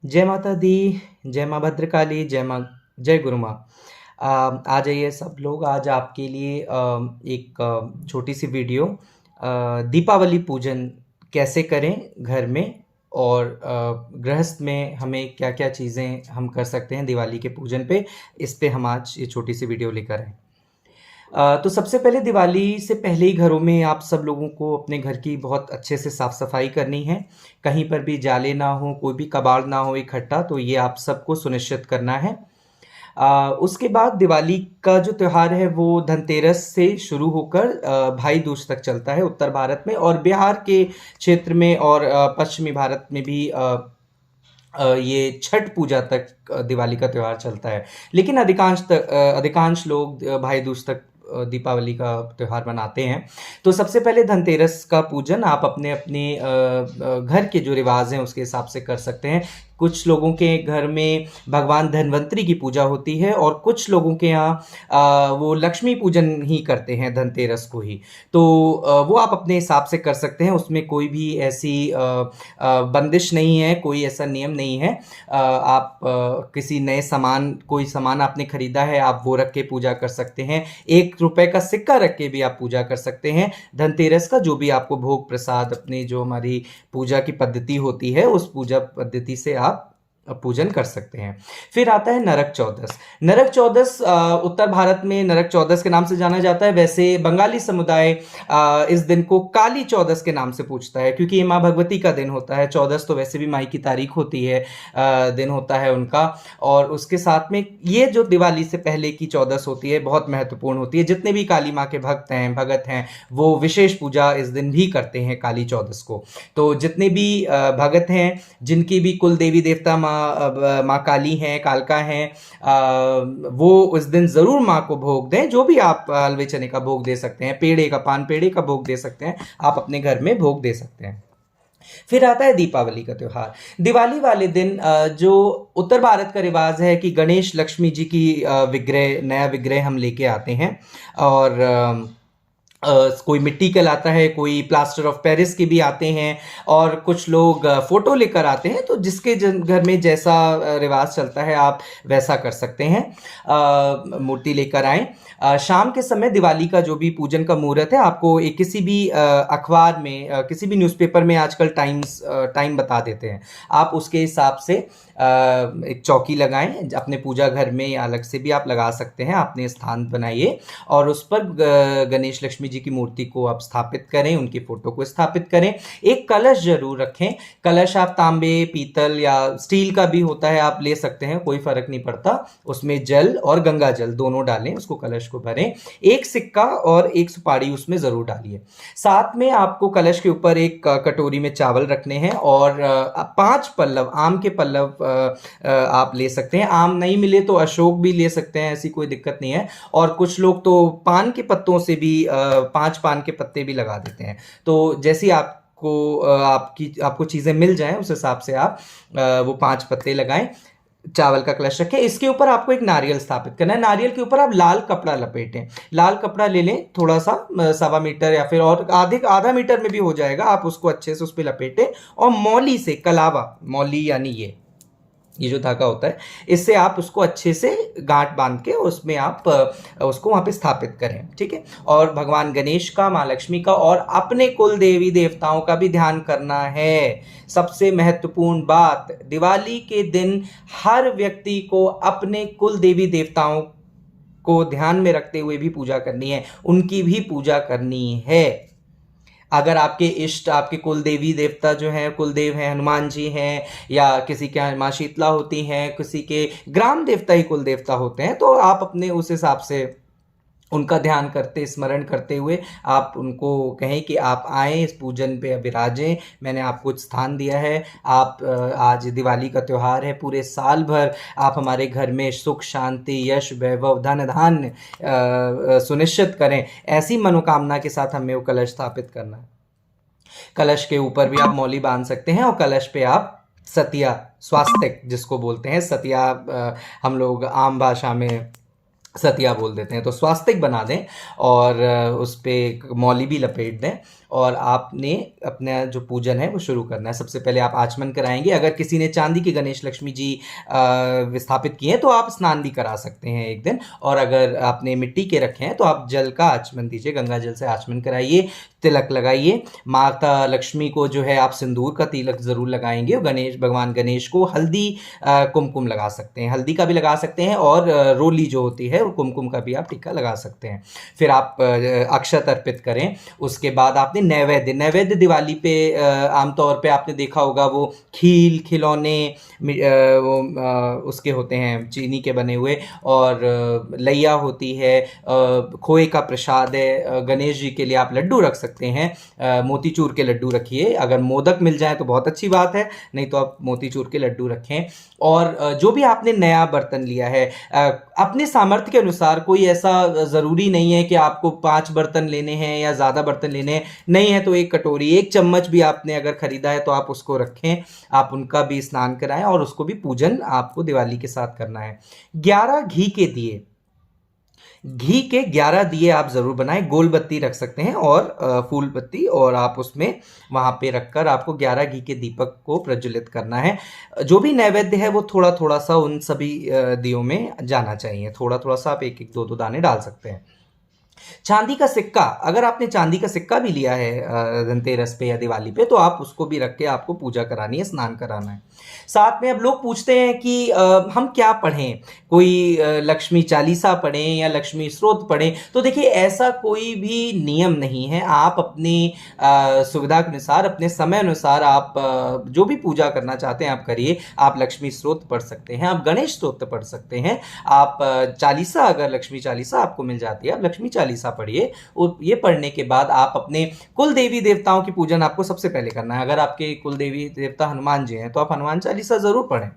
जय माता दी, जय माँ भद्रकाली, जय गुरु माँ। आ जाइए सब लोग, आज आपके लिए एक छोटी-सी वीडियो दीपावली पूजन कैसे करें घर में और गृहस्थ में हमें क्या-क्या चीज़ें हम कर सकते हैं दिवाली के पूजन पे, इस पे हम आज ये छोटी-सी वीडियो लेकर आए। तो सबसे पहले दिवाली से पहले ही घरों में आप सब लोगों को अपने घर की बहुत अच्छे से साफ-सफाई करनी है। कहीं पर भी जाले ना हो, कोई भी कबाड़ ना हो इकट्ठा, तो ये आप सबको सुनिश्चित करना है। उसके बाद दिवाली का जो त्योहार है वो धनतेरस से शुरू होकर भाई दूज तक चलता है उत्तर भारत में, और बिहार के क्षेत्र में और पश्चिमी भारत में भी ये छठ पूजा तक दिवाली का त्योहार चलता है। लेकिन अधिकांश लोग भाई दूज तक दीपावली का त्योहार मनाते हैं। तो सबसे पहले धनतेरस का पूजन आप अपने-अपने घर के जो रिवाज़ हैं उसके हिसाब से कर सकते हैं। कुछ लोगों के घर में भगवान धन्वंतरी की पूजा होती है और कुछ लोगों के यहाँ वो लक्ष्मी पूजन ही करते हैं धनतेरस को ही। तो वो आप अपने हिसाब से कर सकते हैं, उसमें कोई भी ऐसी बंदिश नहीं है, कोई ऐसा नियम नहीं है। आप किसी नए सामान, कोई सामान आपने खरीदा है, आप वो रख के पूजा कर सकते हैं। ₹1 का सिक्का रख के भी आप पूजा कर सकते हैं। धनतेरस का जो भी आपको भोग प्रसाद, अपनी जो हमारी पूजा की पद्धति होती है, उस पूजा पद्धति से आप पूजन कर सकते हैं। फिर आता है नरक चौदस। नरक चौदस उत्तर भारत में नरक चौदस के नाम से जाना जाता है। वैसे बंगाली समुदाय इस दिन को काली चौदस के नाम से पूजता है, क्योंकि ये माँ भगवती का दिन होता है। चौदस तो वैसे भी माई की तारीख होती है, दिन होता है उनका। और उसके साथ में ये जो दिवाली से पहले की चौदस होती है बहुत महत्वपूर्ण होती है। जितने भी काली माँ के भगत हैं वो विशेष पूजा इस दिन भी करते हैं काली चौदस को। तो जितने भी भगत हैं, जिनकी भी कुल देवी देवता माँ काली हैं, कालका हैं, वो उस दिन ज़रूर माँ को भोग दें। जो भी आप हलवे चने का भोग दे सकते हैं, पान पेड़े का भोग दे सकते हैं, आप अपने घर में भोग दे सकते हैं। फिर आता है दीपावली का त्योहार। दिवाली वाले दिन जो उत्तर भारत का रिवाज है कि गणेश लक्ष्मी जी की नया विग्रह हम लेके आते हैं। और कोई मिट्टी के लाता है, कोई प्लास्टर ऑफ पेरिस के भी आते हैं, और कुछ लोग फोटो लेकर आते हैं। तो जिसके घर में जैसा रिवाज चलता है आप वैसा कर सकते हैं, मूर्ति लेकर आएं। शाम के समय दिवाली का जो भी पूजन का मुहूर्त है, आपको एक किसी भी अखबार में, किसी भी न्यूज़पेपर में आजकल टाइम बता देते हैं। आप उसके हिसाब से एक चौकी लगाएं अपने पूजा घर में, या अलग से भी आप लगा सकते हैं। आपने स्थान बनाइए और उस पर गणेश लक्ष्मी जी की मूर्ति को आप स्थापित करें, उनकी फोटो को स्थापित करें। एक कलश जरूर रखें। कलश आप तांबे, पीतल या स्टील का भी होता है, आप ले सकते हैं, कोई फर्क नहीं पड़ता। उसमें जल और गंगा जल दोनों डालें, उसको कलश को भरें। एक सिक्का और एक सुपारी उसमें जरूर डालिए। साथ में आपको कलश के ऊपर एक कटोरी में चावल रखने हैं, और 5 पल्लव, आम के पल्लव आप ले सकते हैं। आम नहीं मिले तो अशोक भी ले सकते हैं, ऐसी कोई दिक्कत नहीं है। और कुछ लोग तो पान के पत्तों से भी 5 पान के पत्ते भी लगा देते हैं। तो जैसी आपको चीज़ें मिल जाएं उस हिसाब से आप वो 5 पत्ते लगाएं। चावल का कलश रखें, इसके ऊपर आपको एक नारियल स्थापित करना है। नारियल के ऊपर आप लाल कपड़ा लपेटें। लाल कपड़ा ले लें, थोड़ा सा 1.25 मीटर या फिर और आधा मीटर में भी हो जाएगा। आप उसको अच्छे से उस पर लपेटें, और मौली से, कलावा मौली यानी ये जो धागा होता है, इससे आप उसको अच्छे से गांठ बांध के उसमें आप उसको वहां पे स्थापित करें। ठीक है। और भगवान गणेश का, माँ लक्ष्मी का और अपने कुल देवी देवताओं का भी ध्यान करना है। सबसे महत्वपूर्ण बात, दिवाली के दिन हर व्यक्ति को अपने कुल देवी देवताओं को ध्यान में रखते हुए भी पूजा करनी है, उनकी भी पूजा करनी है। अगर आपके इष्ट, आपके कुल देवी देवता जो हैं, कुलदेव हैं, हनुमान जी हैं, या किसी के यहाँ माँ शीतला होती हैं, किसी के ग्राम देवता ही कुल देवता होते हैं, तो आप अपने उस हिसाब से उनका ध्यान करते, स्मरण करते हुए आप उनको कहें कि आप आएँ, इस पूजन पे विराजें। मैंने आपको स्थान दिया है। आप आज दिवाली का त्यौहार है, पूरे साल भर आप हमारे घर में सुख, शांति, यश, वैभव, धन धान्य सुनिश्चित करें। ऐसी मनोकामना के साथ हमें वो कलश स्थापित करना है। कलश के ऊपर भी आप मौली बांध सकते हैं, और कलश पे आप सतिया, स्वास्तिक जिसको बोलते हैं, सतिया हम लोग आम भाषा में सतिया बोल देते हैं, तो स्वास्तिक बना दें और उस पे मौली भी लपेट दें। और आपने अपना जो पूजन है वो शुरू करना है। सबसे पहले आप आचमन कराएंगे। अगर किसी ने चांदी के गणेश लक्ष्मी जी विस्थापित किए हैं तो आप स्नान भी करा सकते हैं एक दिन, और अगर आपने मिट्टी के रखे हैं तो आप जल का आचमन दीजिए, गंगा जल से आचमन कराइए, तिलक लगाइए। माता लक्ष्मी को जो है आप सिंदूर का तिलक जरूर लगाएंगे। गणेश भगवान गणेश को हल्दी कुमकुम लगा सकते हैं, हल्दी का भी लगा सकते हैं, और रोली जो होती है कुमकुम का भी आप टिक्का लगा सकते हैं। फिर आप अक्षत अर्पित करें। उसके बाद आपने नैवेद्य, नैवेद्य दिवाली पे आमतौर पे आपने देखा होगा वो खील खिलौने वो उसके होते हैं चीनी के बने हुए, और लैया होती है, खोए का प्रसाद है। गणेश जी के लिए आप लड्डू रख सकते हैं, मोतीचूर के लड्डू रखिए। अगर मोदक मिल जाए तो बहुत अच्छी बात है, नहीं तो आप मोतीचूर के लड्डू रखें। और जो भी आपने नया बर्तन लिया है अपने सामर्थ्य के अनुसार, कोई ऐसा ज़रूरी नहीं है कि आपको 5 बर्तन लेने हैं या ज़्यादा बर्तन लेने हैं, नहीं है तो एक कटोरी, एक चम्मच भी आपने अगर खरीदा है तो आप उसको रखें, आप उनका भी स्नान कराएं, और उसको भी पूजन आपको दिवाली के साथ करना है। 11 घी के दिए, घी के 11 दिए आप जरूर बनाएं। गोल बत्ती रख सकते हैं और फूल बत्ती, और आप उसमें वहां पे रखकर आपको 11 घी के दीपक को प्रज्वलित करना है। जो भी नैवेद्य है वो थोड़ा थोड़ा सा उन सभी दियों में जाना चाहिए, थोड़ा थोड़ा सा आप एक एक दो दो दाने डाल सकते हैं। चांदी का सिक्का, अगर आपने चांदी का सिक्का भी लिया है धनतेरस पे या दिवाली पे, तो आप उसको भी रख के आपको पूजा करानी है, स्नान कराना है। साथ में अब लोग पूछते हैं कि हम क्या पढ़ें, कोई लक्ष्मी चालीसा पढ़ें या लक्ष्मी स्तोत्र पढ़ें। तो देखिए, ऐसा कोई भी नियम नहीं है। आप अपनी सुविधा के अनुसार, अपने समय अनुसार आप जो भी पूजा करना चाहते हैं आप करिए। आप लक्ष्मी स्तोत्र पढ़ सकते हैं, आप गणेश स्तोत्र पढ़ सकते हैं, आप चालीसा, अगर लक्ष्मी चालीसा आपको मिल जाती है आप लक्ष्मी चालीसा पढ़िए। ये पढ़ने के बाद आप अपने कुल देवी देवताओं की पूजन आपको सबसे पहले करना है। अगर आपके कुल देवी देवता हनुमान जी हैं तो आप हनुमान चालीसा जरूर पढ़ें।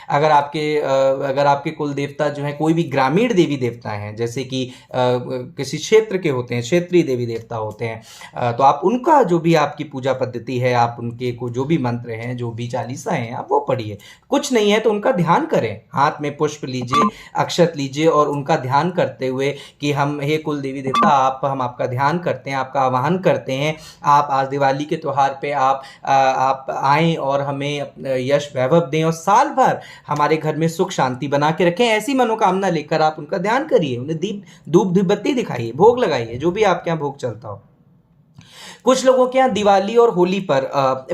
अगर आपके कुल देवता जो है कोई भी ग्रामीण देवी देवता हैं, जैसे कि किसी क्षेत्र के होते हैं, क्षेत्रीय देवी देवता होते हैं, तो आप उनका जो भी आपकी पूजा पद्धति है, आप उनके को जो भी मंत्र हैं, जो भी चालीसा हैं, आप वो पढ़िए। कुछ नहीं है तो उनका ध्यान करें, हाथ में पुष्प लीजिए, अक्षत लीजिए, और उनका ध्यान करते हुए कि हम, हे कुल देवी देवता, हम आपका ध्यान करते हैं, आपका आवाहन करते हैं। आप आज दिवाली के त्यौहार पे आप आएँ और हमें यश वैभव दें, और साल भर हमारे घर में सुख शांति बना के रखें। ऐसी मनोकामना लेकर आप उनका ध्यान करिए, उन्हें धूप बत्ती दिखाइए, भोग लगाइए, जो भी आपके यहाँ भोग चलता हो। कुछ लोगों के यहाँ दिवाली और होली पर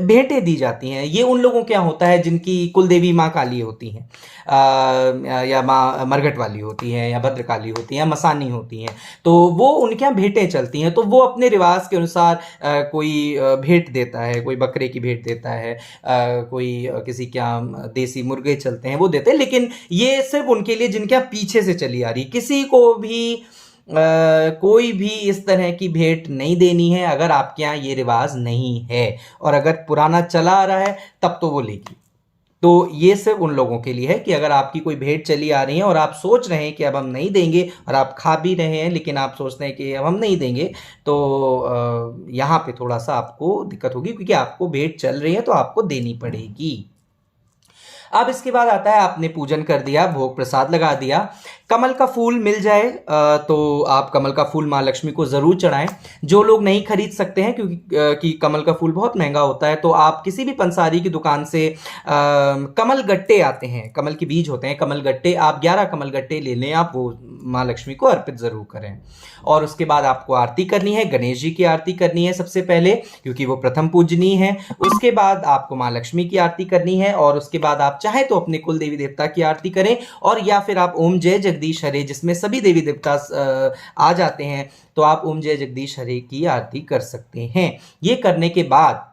भेंटें दी जाती हैं। ये उन लोगों के यहाँ होता है जिनकी कुलदेवी माँ काली होती हैं, या माँ मरघट वाली होती हैं, या भद्रकाली होती हैं, या मसानी होती हैं, तो वो उनके यहाँ भेंटें चलती हैं। तो वो अपने रिवाज के अनुसार कोई भेंट देता है, कोई बकरे की भेंट देता है, कोई किसी के यहाँ देसी मुर्गे चलते हैं वो देते हैं। लेकिन ये सिर्फ उनके लिए जिनके यहाँ पीछे से चली आ रही, किसी को भी कोई भी इस तरह की भेंट नहीं देनी है अगर आपके यहाँ ये रिवाज नहीं है, और अगर पुराना चला आ रहा है तब तो वो लेगी। तो ये सिर्फ उन लोगों के लिए है कि अगर आपकी कोई भेंट चली आ रही है और आप सोच रहे हैं कि अब हम नहीं देंगे, और आप खा भी रहे हैं लेकिन आप सोचते हैं कि अब हम नहीं देंगे, तो यहाँ पे थोड़ा सा आपको दिक्कत होगी, क्योंकि आपको भेंट चल रही है तो आपको देनी पड़ेगी। अब इसके बाद आता है, आपने पूजन कर दिया, भोग प्रसाद लगा दिया, कमल का फूल मिल जाए तो आप कमल का फूल माँ लक्ष्मी को ज़रूर चढ़ाएं। जो लोग नहीं खरीद सकते हैं क्योंकि कमल का फूल बहुत महंगा होता है, तो आप किसी भी पंसारी की दुकान से कमल गट्टे आते हैं, कमल के बीज होते हैं, कमल गट्टे, आप 11 कमल गट्टे ले लें, आप वो माँ लक्ष्मी को अर्पित ज़रूर करें। और उसके बाद आपको आरती करनी है, गणेश जी की आरती करनी है सबसे पहले, क्योंकि वो प्रथम पूजनीय है। उसके बाद आपको माँ लक्ष्मी की आरती करनी है, और उसके बाद आप चाहे तो अपने कुल देवी देवता की आरती करें, और या फिर आप ओम जय जगदीश हरे, जिसमें सभी देवी देवता आ जाते हैं, तो आप ओम जय जगदीश हरे की आरती कर सकते हैं। ये करने के बाद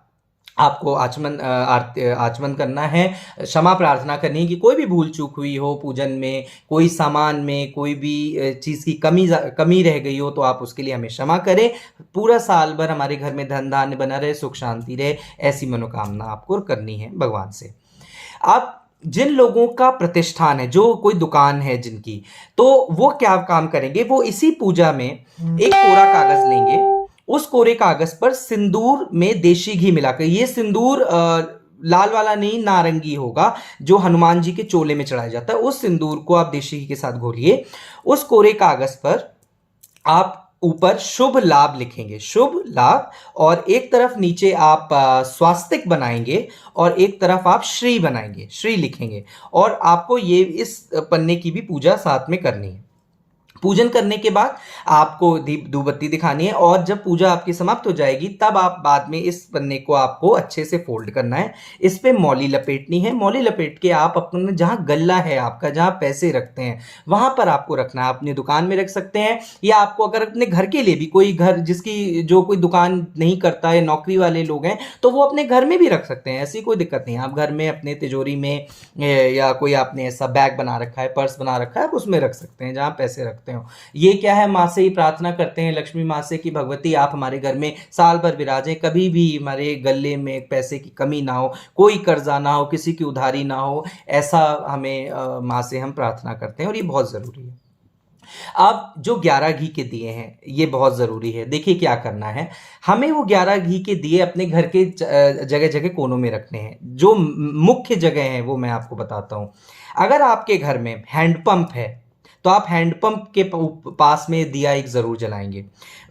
आपको आचमन करना है, क्षमा प्रार्थना करनी है कि कोई भी भूल चूक हुई हो पूजन में, कोई सामान में कोई भी चीज़ की कमी रह गई हो, तो आप उसके लिए हमें क्षमा करें। पूरा साल भर हमारे घर में धन धान्य बना रहे, सुख शांति रहे, ऐसी मनोकामना आपको करनी है भगवान से। आप जिन लोगों का प्रतिष्ठान है, जो कोई दुकान है जिनकी, तो वो क्या काम करेंगे, वो इसी पूजा में एक कोरा कागज लेंगे, उस कोरे कागज पर सिंदूर में देशी घी मिलाकर, ये सिंदूर लाल वाला नहीं, नारंगी होगा, जो हनुमान जी के चोले में चढ़ाया जाता है, उस सिंदूर को आप देशी घी के साथ घोलिए। उस कोरे कागज पर आप ऊपर शुभ लाभ लिखेंगे, शुभ लाभ, और एक तरफ नीचे आप स्वास्तिक बनाएंगे और एक तरफ आप श्री बनाएंगे, श्री लिखेंगे। और आपको ये इस पन्ने की भी पूजा साथ में करनी है। पूजन करने के बाद आपको दीप धूप बत्ती दिखानी है, और जब पूजा आपकी समाप्त हो जाएगी तब आप बाद में इस पन्ने को आपको अच्छे से फोल्ड करना है, इस पे मौली लपेटनी है। मौली लपेट के आप अपने जहाँ गल्ला है आपका, जहाँ पैसे रखते हैं वहां पर आपको रखना है। अपनी दुकान में रख सकते हैं, या आपको अगर अपने घर के लिए भी, कोई घर जिसकी जो कोई दुकान नहीं करता है, नौकरी वाले लोग हैं, तो वो अपने घर में भी रख सकते हैं, ऐसी कोई दिक्कत नहीं है। आप घर में अपने तिजोरी में या कोई आपने ऐसा बैग बना रखा है, पर्स बना रखा है, आप उसमें रख सकते हैं जहाँ पैसे रखते हो। ये क्या है, माँ से ही प्रार्थना करते हैं, लक्ष्मी माँ से कि भगवती आप हमारे घर में साल भर विराजें, कभी भी हमारे गले में पैसे की कमी ना हो, कोई कर्जा ना हो, किसी की उधारी ना हो, ऐसा हमें माँ से हम प्रार्थना करते हैं, और ये बहुत ज़रूरी है। अब जो 11 घी के दिए हैं ये बहुत ज़रूरी है। देखिए क्या करना है, हमें वो 11 घी के दिए अपने घर के जगह जगह कोनों में रखने हैं। जो मुख्य जगह है वो मैं आपको बताता हूँ। अगर आपके घर में हैंडपंप है तो आप हैंडपंप के पास में दिया एक ज़रूर जलाएंगे,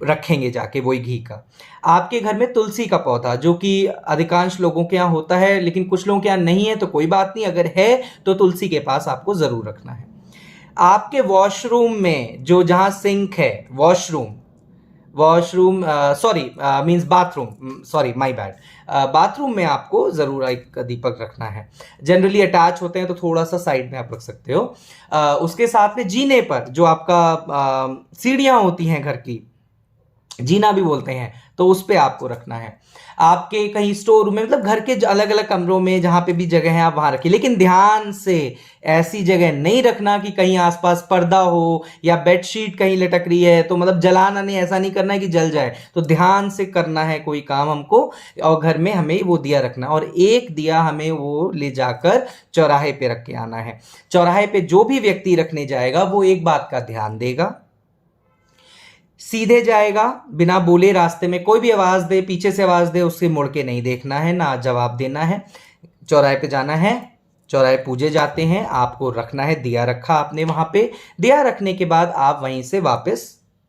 रखेंगे जाके वही घी का। आपके घर में तुलसी का पौधा, जो कि अधिकांश लोगों के यहाँ होता है लेकिन कुछ लोगों के यहाँ नहीं है, तो कोई बात नहीं, अगर है तो तुलसी के पास आपको ज़रूर रखना है। आपके वॉशरूम में जो जहाँ सिंक है, washroom washroom sorry means bathroom, sorry my bad, bathroom में आपको ज़रूर एक दीपक रखना है। जनरली अटैच होते हैं तो थोड़ा सा साइड में आप रख सकते हो। उसके साथ में जीने पर जो आपका सीढ़ियाँ होती हैं घर की, जीना भी बोलते हैं, तो उस पे आपको रखना है। आपके कहीं स्टोर रूम में, मतलब घर के अलग अलग कमरों में जहाँ पे भी जगह है आप वहाँ रखिए, लेकिन ध्यान से ऐसी जगह नहीं रखना कि कहीं आसपास पर्दा हो या बेडशीट कहीं लटक रही है, तो मतलब जलाना नहीं, ऐसा नहीं करना है कि जल जाए। तो ध्यान से करना है कोई काम हमको, और घर में हमें वो दिया रखना, और एक दिया हमें वो ले जाकर चौराहे पे रख के आना है। चौराहे पे जो भी व्यक्ति रखने जाएगा वो एक बात का ध्यान देगा, सीधे जाएगा, बिना बोले रास्ते में कोई भी आवाज दे, पीछे से आवाज दे, उससे मुड़ के नहीं देखना है, ना जवाब देना है। चौराहे पे जाना है, चौराहे पूजे जाते हैं, आपको रखना है, दिया रखा आपने वहां पे, दिया रखने के बाद आप वहीं से वापस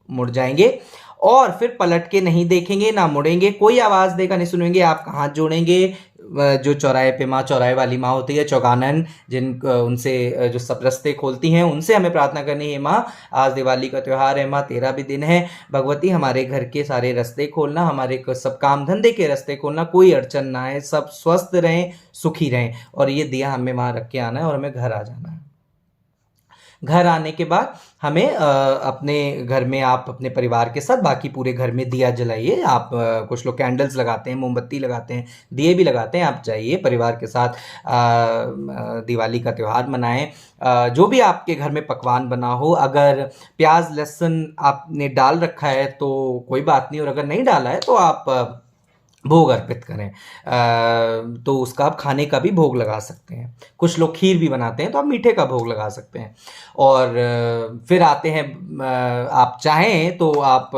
मुड़ जाएंगे, और फिर पलट के नहीं देखेंगे, ना मुड़ेंगे, कोई आवाज देगा नहीं सुनेंगे। आप हाथ जोड़ेंगे, जो चौराहे पे माँ, चौराहे वाली माँ होती है, चौगानन, जिन उनसे जो सब रास्ते खोलती हैं, उनसे हमें प्रार्थना करनी है, माँ आज दिवाली का त्यौहार है, माँ तेरा भी दिन है, भगवती हमारे घर के सारे रास्ते खोलना, हमारे सब काम धंधे के रास्ते खोलना, कोई अड़चन ना आए, सब स्वस्थ रहें, सुखी रहें। और ये दिया हमें वहाँ रख के आना है, और हमें घर आ जाना है। घर आने के बाद हमें अपने घर में आप अपने परिवार के साथ बाकी पूरे घर में दिया जलाइए। आप कुछ लोग कैंडल्स लगाते हैं, मोमबत्ती लगाते हैं, दिए भी लगाते हैं। आप जाइए परिवार के साथ दिवाली का त्यौहार मनाएं। जो भी आपके घर में पकवान बना हो, अगर प्याज लहसुन आपने डाल रखा है तो कोई बात नहीं, और अगर नहीं डाला है तो आप भोग अर्पित करें, तो उसका आप खाने का भी भोग लगा सकते हैं। कुछ लोग खीर भी बनाते हैं तो आप मीठे का भोग लगा सकते हैं। और फिर आते हैं, आप चाहें तो आप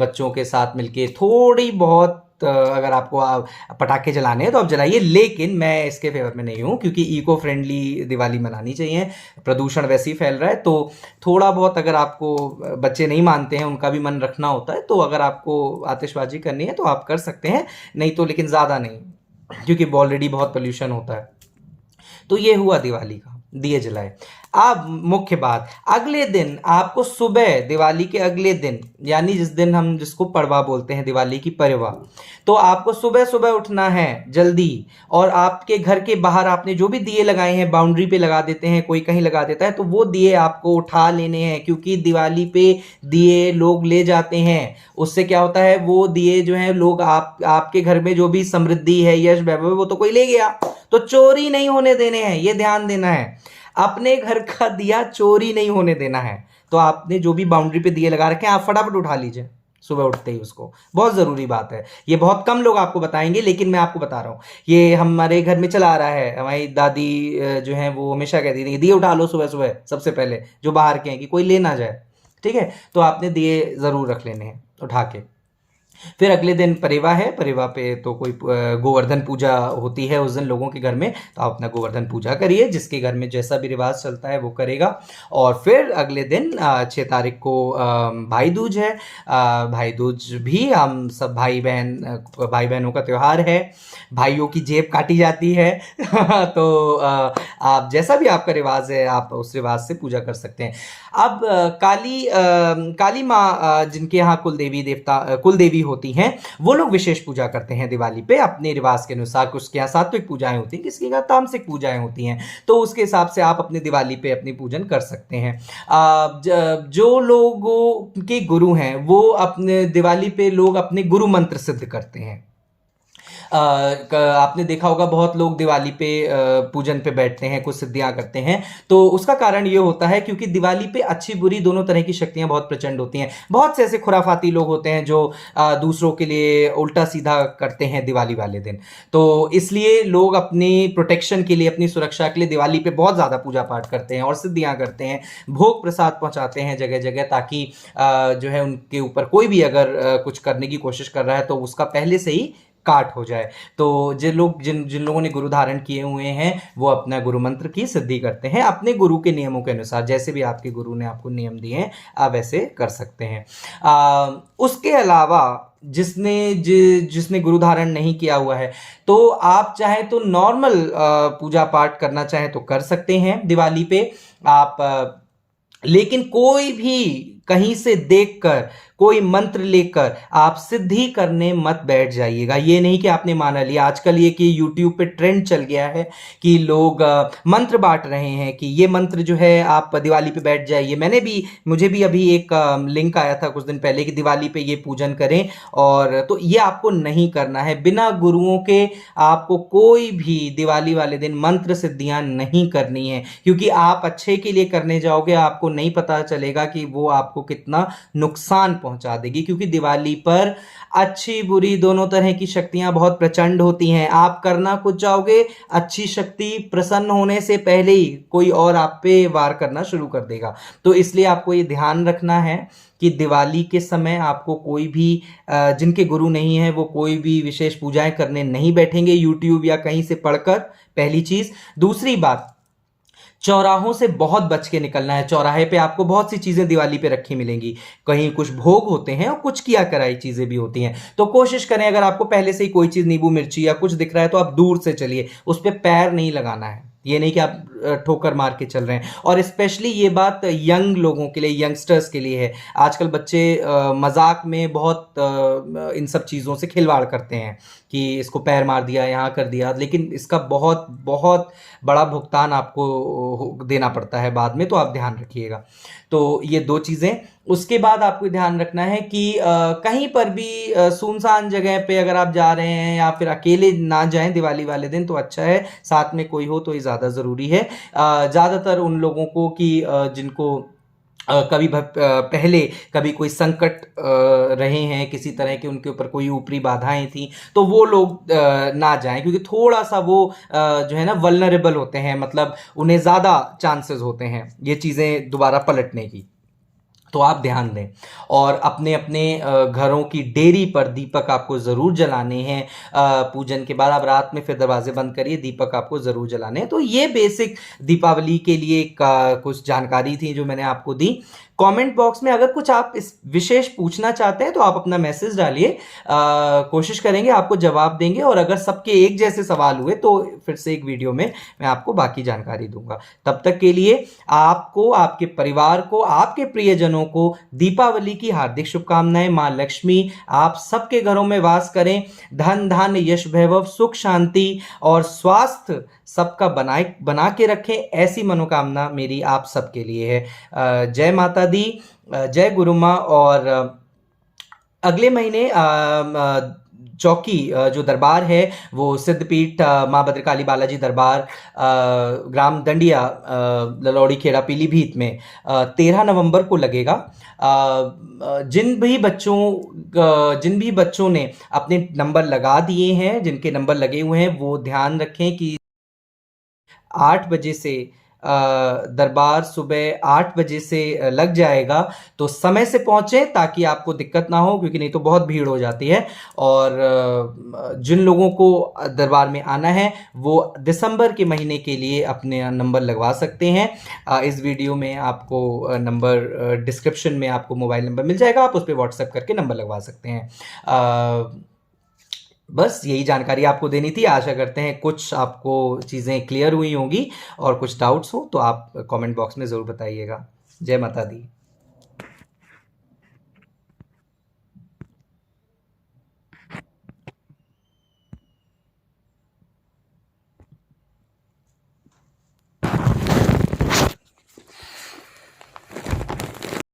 बच्चों के साथ मिलके थोड़ी बहुत अगर आपको पटाखे जलाने हैं तो आप जलाइए, लेकिन मैं इसके फेवर में नहीं हूँ, क्योंकि इको फ्रेंडली दिवाली मनानी चाहिए। प्रदूषण वैसे ही फैल रहा है, तो थोड़ा बहुत अगर आपको, बच्चे नहीं मानते हैं, उनका भी मन रखना होता है, तो अगर आपको आतिशबाजी करनी है तो आप कर सकते हैं, नहीं तो लेकिन ज़्यादा नहीं, क्योंकि ऑलरेडी बहुत पोल्यूशन होता है। तो ये हुआ दिवाली का, दिए जलाए। अब मुख्य बात, अगले दिन आपको सुबह, दिवाली के अगले दिन, यानी जिस दिन हम जिसको पड़वा बोलते हैं, दिवाली की पड़वा, तो आपको सुबह सुबह उठना है जल्दी, और आपके घर के बाहर आपने जो भी दिए लगाए हैं, बाउंड्री पे लगा देते हैं, कोई कहीं लगा देता है, तो वो दिए आपको उठा लेने हैं, क्योंकि दिवाली पे दिए लोग ले जाते हैं। उससे क्या होता है, वो दिए जो हैं लोग, आपके घर में जो भी समृद्धि है, यश वैभव, वो तो कोई ले गया, तो चोरी नहीं होने देने हैं, ये ध्यान देना है। अपने घर का दिया चोरी नहीं होने देना है। तो आपने जो भी बाउंड्री पे दिए लगा रखे हैं, आप फटाफट उठा लीजिए सुबह उठते ही उसको, बहुत ज़रूरी बात है। ये बहुत कम लोग आपको बताएंगे, लेकिन मैं आपको बता रहा हूँ, ये हमारे घर में चला आ रहा है। हमारी दादी जो है वो हमेशा कहती थी, दिए उठा लो सुबह सुबह सबसे पहले, जो बाहर के हैं, कि कोई ले ना जाए। ठीक है, तो आपने दिए ज़रूर रख लेने हैं उठा के। फिर अगले दिन परेवा है, परेवा पे तो कोई गोवर्धन पूजा होती है उस दिन लोगों के घर में, तो आप अपना गोवर्धन पूजा करिए, जिसके घर में जैसा भी रिवाज चलता है वो करेगा। और फिर अगले दिन 6 तारीख को भाई दूज है। भाई दूज भी हम सब भाई बहनों का त्यौहार है, भाइयों की जेब काटी जाती है तो आप जैसा भी आपका रिवाज है आप उस रिवाज से पूजा कर सकते हैं। अब काली माँ जिनके यहाँ कुल देवी होती हैं, वो लोग विशेष पूजा करते हैं दिवाली पे अपने रिवाज के अनुसार। कुछ के यहाँ सात्विक पूजाएं होती हैं, किसी के यहाँ तामसिक पूजाएं होती हैं, तो उसके हिसाब से आप अपने दिवाली पे अपनी पूजन कर सकते हैं। जो लोगों के गुरु हैं वो अपने दिवाली पे लोग अपने गुरु मंत्र सिद्ध करते हैं। आपने देखा होगा बहुत लोग दिवाली पे पूजन पे बैठते हैं, कुछ सिद्धियां करते हैं, तो उसका कारण ये होता है क्योंकि दिवाली पे अच्छी बुरी दोनों तरह की शक्तियां बहुत प्रचंड होती हैं। बहुत से ऐसे खुराफाती लोग होते हैं जो दूसरों के लिए उल्टा सीधा करते हैं दिवाली वाले दिन, तो इसलिए लोग अपनी प्रोटेक्शन के लिए, अपनी सुरक्षा के लिए दिवाली पे बहुत ज़्यादा पूजा पाठ करते हैं और सिद्धियां करते हैं, भोग प्रसाद पहुंचाते हैं जगह जगह, ताकि जो है उनके ऊपर कोई भी अगर कुछ करने की कोशिश कर रहा है तो उसका पहले से ही काट हो जाए। तो जिन जिन लोगों ने गुरु धारण किए हुए हैं वो अपना गुरु मंत्र की सिद्धि करते हैं अपने गुरु के नियमों के अनुसार, जैसे भी आपके गुरु ने आपको नियम दिए हैं आप वैसे कर सकते हैं। उसके अलावा जिसने गुरु धारण नहीं किया हुआ है, तो आप चाहे तो नॉर्मल पूजा पाठ करना चाहे तो कर सकते हैं दिवाली पे आप, लेकिन कोई भी कहीं से देखकर कोई मंत्र लेकर आप सिद्धि करने मत बैठ जाइएगा। ये नहीं कि आपने माना लिया, आजकल ये कि यूट्यूब पे ट्रेंड चल गया है कि लोग मंत्र बांट रहे हैं कि ये मंत्र जो है आप दिवाली पे बैठ जाइए। मुझे भी अभी एक लिंक आया था कुछ दिन पहले कि दिवाली पे ये पूजन करें, और तो ये आपको नहीं करना है। बिना गुरुओं के आपको कोई भी दिवाली वाले दिन मंत्र सिद्धियां नहीं करनी है, क्योंकि आप अच्छे के लिए करने जाओगे, आपको नहीं पता चलेगा कि वो आपको कितना नुकसान पहुंचा देगी, क्योंकि दिवाली पर अच्छी बुरी दोनों तरह की शक्तियां बहुत प्रचंड होती हैं। आप करना कुछ चाहोगे, अच्छी शक्ति प्रसन्न होने से पहले ही कोई और आप पे वार करना शुरू कर देगा। तो इसलिए आपको ये ध्यान रखना है कि दिवाली के समय आपको कोई भी जिनके गुरु नहीं है वो कोई भी विशेष पूजाएं करने नहीं बैठेंगे यूट्यूब या कहीं से पढ़कर, पहली चीज। दूसरी बात, चौराहों से बहुत बच के निकलना है। चौराहे पे आपको बहुत सी चीजें दिवाली पे रखी मिलेंगी, कहीं कुछ भोग होते हैं और कुछ किया कराई चीजें भी होती हैं, तो कोशिश करें अगर आपको पहले से ही कोई चीज नींबू मिर्ची या कुछ दिख रहा है तो आप दूर से चलिए, उस पर पैर नहीं लगाना है। ये नहीं कि आप ठोकर मार के चल रहे हैं। और स्पेशली ये बात यंग लोगों के लिए, यंगस्टर्स के लिए है। आजकल बच्चे मजाक में बहुत इन सब चीज़ों से खिलवाड़ करते हैं कि इसको पैर मार दिया, यहाँ कर दिया, लेकिन इसका बहुत बहुत बड़ा भुगतान आपको देना पड़ता है बाद में, तो आप ध्यान रखिएगा। तो ये दो चीज़ें। उसके बाद आपको ध्यान रखना है कि कहीं पर भी सुनसान जगह पे अगर आप जा रहे हैं या फिर अकेले ना जाएं दिवाली वाले दिन तो अच्छा है, साथ में कोई हो तो ये ज़्यादा ज़रूरी है। ज़्यादातर उन लोगों को कि जिनको पहले कभी कोई संकट रहे हैं किसी तरह के, उनके ऊपर कोई ऊपरी बाधाएं थी, तो वो लोग ना जाएं, क्योंकि थोड़ा सा वो जो है ना वल्नरेबल होते हैं, मतलब उन्हें ज़्यादा चांसेस होते हैं ये चीज़ें दोबारा पलटने की, तो आप ध्यान दें। और अपने अपने घरों की डेयरी पर दीपक आपको ज़रूर जलाने हैं। पूजन के बाद आप रात में फिर दरवाजे बंद करिए, दीपक आपको ज़रूर जलाने हैं। तो ये बेसिक दीपावली के लिए कुछ जानकारी थी जो मैंने आपको दी। कमेंट बॉक्स में अगर कुछ आप इस विशेष पूछना चाहते हैं तो आप अपना मैसेज डालिए, कोशिश करेंगे आपको जवाब देंगे। और अगर सबके एक जैसे सवाल हुए तो फिर से एक वीडियो में मैं आपको बाकी जानकारी दूंगा। तब तक के लिए आपको, आपके परिवार को, आपके प्रियजनों को दीपावली की हार्दिक शुभकामनाएं। मां लक्ष्मी आप सबके घरों में वास करें, धन धान्य यश वैभव सुख शांति और स्वास्थ्य सबका बना के रखें, ऐसी मनोकामना मेरी आप सबके लिए है। जय माता दी, जय गुरु माँ। और अगले महीने चौकी जो दरबार है वो सिद्धपीठ माँ भद्रकाली बालाजी दरबार ग्राम दंडिया ललौड़ी खेड़ा पीलीभीत में 13 नवंबर को लगेगा। जिन भी बच्चों ने अपने नंबर लगा दिए हैं, जिनके नंबर लगे हुए हैं, वो ध्यान रखें कि 8 बजे से दरबार सुबह 8 बजे से लग जाएगा, तो समय से पहुँचें ताकि आपको दिक्कत ना हो, क्योंकि नहीं तो बहुत भीड़ हो जाती है। और जिन लोगों को दरबार में आना है वो दिसंबर के महीने के लिए अपने नंबर लगवा सकते हैं। इस वीडियो में आपको नंबर डिस्क्रिप्शन में आपको मोबाइल नंबर मिल जाएगा, आप उस पर व्हाट्सएप करके नंबर लगवा सकते हैं। बस यही जानकारी आपको देनी थी। आशा करते हैं कुछ आपको चीज़ें क्लियर हुई होंगी, और कुछ डाउट्स हो तो आप कमेंट बॉक्स में ज़रूर बताइएगा। जय माता दी।